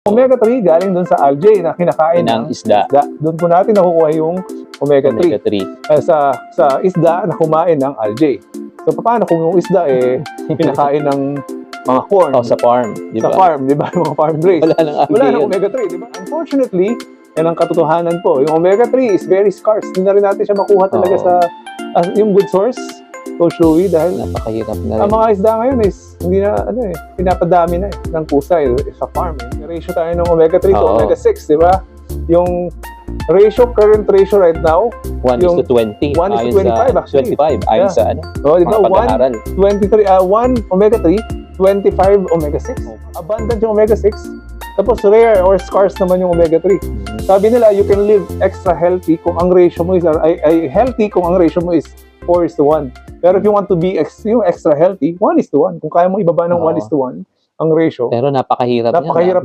Omega 3 galing dun sa algae na kinakain ng isda. Doon po natin nakukuha yung omega 3. Omega 3. Sa isda na kumain ng algae. So paano kung yung isda kinakain ng mga corn? Sa farm, di ba? Sa farm, di ba? Yung mga farm raised. Wala nang algae. Wala nang omega 3, di ba? Unfortunately, yan ang katotohanan po. Yung omega 3 is very scarce. Hindi na rin natin siya makuha talaga sa yung good source, Coach Louie, dahil napakahirap na rin. ang mga isda ngayon is hindi na pinapadami na ng pusa sa farm. May ratio tayo ng omega 3 to omega 6, di ba? Yung current ratio right now, 1:20. 1:25 actually. 25 ayon sa di ba? mga pag-aaral. 1 omega 3, 25 omega 6. Abundant yung omega 6. Tapos rare or scarce naman yung omega 3. Sabi nila, you can live extra healthy kung ang ratio mo is healthy kung ang ratio mo is 4:1. Pero if you want to be extra healthy, 1:1. Kung kaya mo ibaba ng 1:1 ang ratio. Pero napakahirap